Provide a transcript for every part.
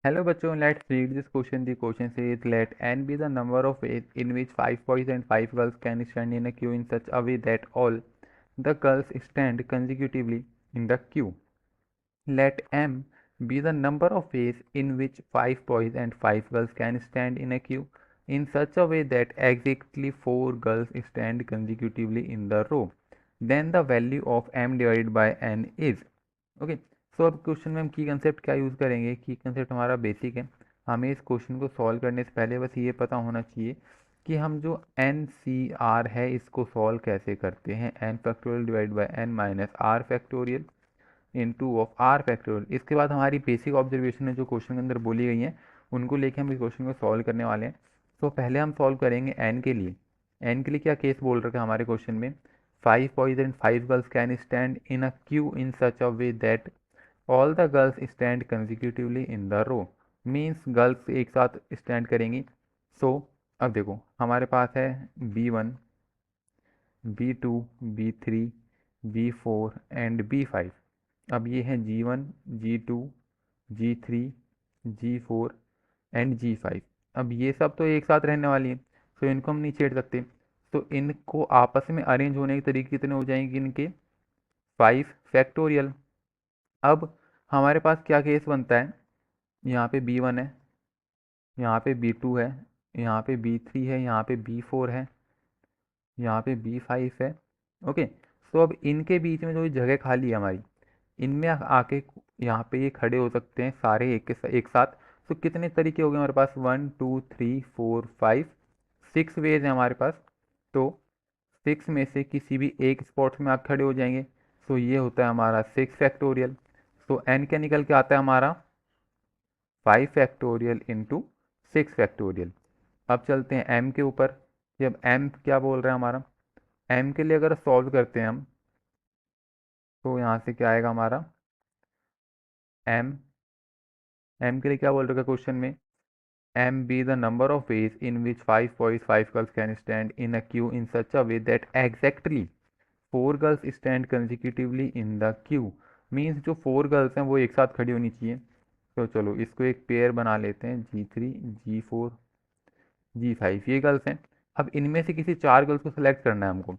Hello bachcho, let's read this question. The question says, let n be the number of ways in which 5 boys and 5 girls can stand in a queue in such a way that all the girls stand consecutively in the queue. Let m be the number of ways in which 5 boys and 5 girls can stand in a queue in such a way that exactly 4 girls stand consecutively in the row. Then the value of m divided by n is. Okay, so अब question में हम की concept क्या use करेंगे। की concept हमारा basic है। हमें इस क्वेश्चन को सॉल्व करने से पहले बस ये पता होना चाहिए कि हम जो एन सी आर है इसको सॉल्व कैसे करते हैं। N factorial divide by n minus r factorial into of r factorial. इसके बाद हमारी बेसिक ऑब्जर्वेशन है जो क्वेश्चन के अंदर बोली गई हैं उनको लेके हम इस क्वेश्चन को सॉल्व करने वाले हैं। तो पहले हम सॉल्व करेंगे एन के लिए। एन के लिए क्या केस बोल रखा है हमारे क्वेश्चन में, 5 boys and 5 girls can stand in a queue in such a way that all the girls stand consecutively in the row। Means girls एक साथ स्टैंड करेंगी। सो अब देखो हमारे पास है B1, B2, B3, B4 and B5। अब ये हैं G1, G2, G3, G4 and G5। अब ये सब तो एक साथ रहने वाली हैं, तो इनको हम नहीं छेड़ सकते। तो इनको आपस में अरेंज होने के तरीके कितने हो जाएंगे इनके, 5 फैक्टोरियल। अब हमारे पास क्या केस बनता है, यहाँ पे B1 है, यहाँ पे B2 है, यहाँ पे B3 है, यहाँ पे B4 है, यहाँ पे B5 है। ओके, तो अब इनके बीच में जो जगह खाली है हमारी, इनमें आके यहाँ पे ये खड़े हो सकते हैं सारे एक साथ। तो कितने तरीके हो गए हमारे पास, 1 2 3 4 5 6 वेज हैं हमारे पास। तो 6 में से किसी भी एक स्पॉट में आप खड़े हो जाएंगे। तो ये होता है हमारा 6 फैक्टोरियल। तो एन क्या निकल के आता है हमारा, 5 फैक्टोरियल इंटू 6 फैक्टोरियल। अब चलते हैं एम के ऊपर। जब एम क्या बोल रहा है हमारा, एम के लिए अगर सॉल्व करते हैं हम, तो यहाँ से क्या आएगा हमारा एम। एम के लिए क्या बोल रखा है क्वेश्चन में, M be the number of ways in which 5 boys 5 girls can stand in a queue in such a way that exactly 4 girls stand consecutively in the queue। Means जो 4 girls हैं वो एक साथ खड़ी होनी चाहिए। तो चलो इसको एक पेयर बना लेते हैं, G3, G4, G5 ये गर्ल्स हैं। अब इनमें से किसी 4 गर्ल्स को सिलेक्ट करना है हमको।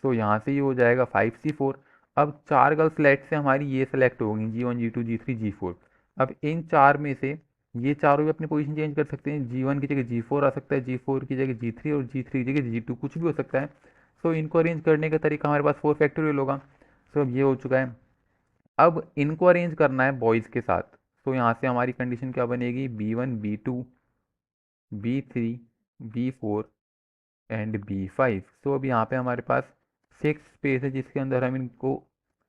तो यहाँ से ये हो जाएगा 5C4। अब 4 गर्ल्स सेलेक्ट से हमारी ये सेलेक्ट होगी, G1, G2, G3, G4। अब इन चार में से ये चारों भी अपनी पोजीशन चेंज कर सकते हैं। G1 की जगह G4 आ सकता है, G4 की जगह G3 और G3 की जगह G2 कुछ भी हो सकता है। सो इनको अरेंज करने का तरीका हमारे पास 4 फैक्टोरियल होगा। सो अब ये हो चुका है। अब इनको अरेंज करना है बॉयज़ के साथ। तो यहाँ से हमारी कंडीशन क्या बनेगी, B1, B2, B3, B4 and B5। सो अब यहाँ पे हमारे पास 6 स्पेस है जिसके अंदर हम इनको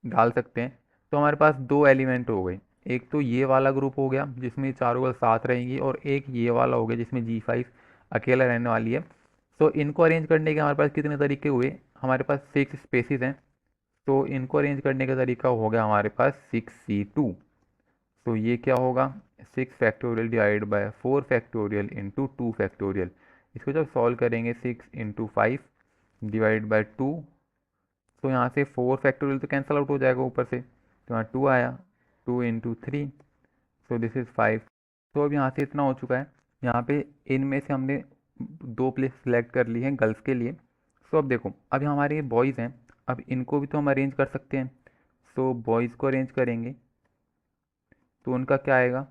डाल सकते हैं। तो हमारे पास दो एलिमेंट हो गए, एक तो ये वाला ग्रुप हो गया जिसमें चारों गर्ल साथ रहेंगी, और एक ये वाला हो गया जिसमें G5 अकेला रहने वाली है। तो इनको अरेंज करने के हमारे पास कितने तरीके हुए, हमारे पास 6 स्पेसिस हैं। तो इनको अरेंज करने का तरीका हो गया हमारे पास 6C2। तो ये क्या होगा, 6 factorial divide by 4 factorial into 2 factorial. इसको जब सॉल्व करेंगे 6 × 5 डिवाइड बाय 2, तो यहाँ से 4 फैक्टोरियल तो कैंसिल आउट हो जाएगा ऊपर से, तो यहाँ 2 आया, 2 × 3, सो दिस इज़ 5। तो अब यहाँ से इतना हो चुका है। यहाँ पे इनमें से हमने दो प्लेस सेलेक्ट कर ली हैं गर्ल्स के लिए। सो अब देखो, अब हमारे ये बॉयज़ हैं, अब इनको भी तो हम अरेंज कर सकते हैं। सो बॉयज़ को अरेंज करेंगे तो उनका क्या आएगा,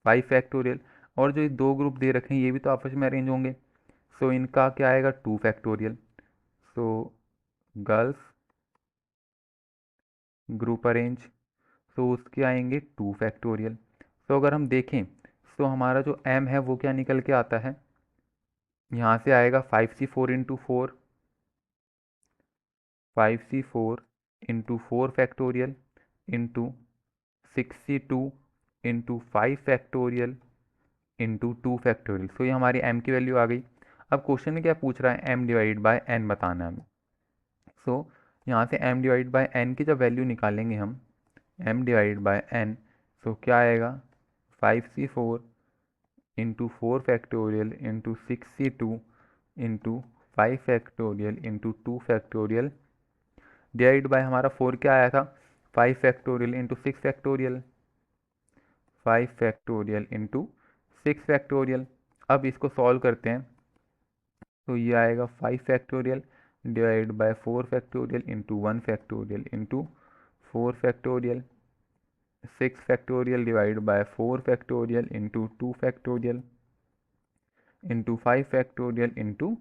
5 फैक्टोरियल। और जो ये दो ग्रुप दे रखे हैं ये भी तो आपस में अरेंज होंगे। सो इनका क्या आएगा, 2 factorial. So girls group arrange, so उसके आएंगे 2 फैक्टोरियल। सो अगर हम देखें तो हमारा जो m है वो क्या निकल के आता है, यहाँ से आएगा 5C4 × 4, 5C4 × 4 factorial into 6C2 × 5 factorial into 2 factorial. So ये हमारी m की वैल्यू आ गई। अब क्वेश्चन में क्या पूछ रहा है, m डिवाइड बाय n बताना है हमें। सो यहाँ से m डिवाइड बाय n की जब वैल्यू निकालेंगे हम, m डिवाइड बाय n, सो क्या आएगा, 5C4 × 4 factorial into 6C2 into 5 factorial into 2 factorial divide by हमारा 4 क्या आया था, 5 factorial into 6 factorial, 5 factorial into 6 factorial. अब इसको सॉल्व करते हैं, तो ये आएगा 5 factorial divide by 4 factorial into 1 factorial into 4 factorial, 6 factorial divide by 4 factorial into 2 factorial into 5 factorial into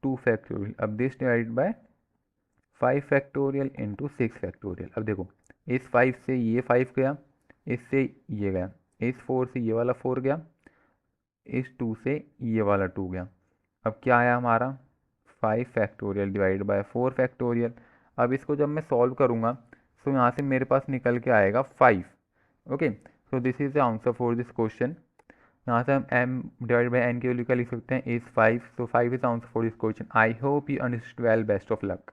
2 factorial. अब this divide by 5 factorial into 6 factorial. अब देखो, इस 5 से ये 5 गया, इससे ये गया, इस 4 से ये वाला 4 गया, इस 2 से ये वाला 2 गया। अब क्या आया हमारा 5 फैक्टोरियल डिवाइड बाय 4 फैक्टोरियल। अब इसको जब मैं सॉल्व करूँगा तो यहाँ से मेरे पास निकल के आएगा 5। Okay, so this is the answer for this question. यहाँ से हम m डिवाइड बाई n की वैल्यू क्या लिख सकते हैं, is 5। So 5 is answer for this question. I hope you understood well, best of luck.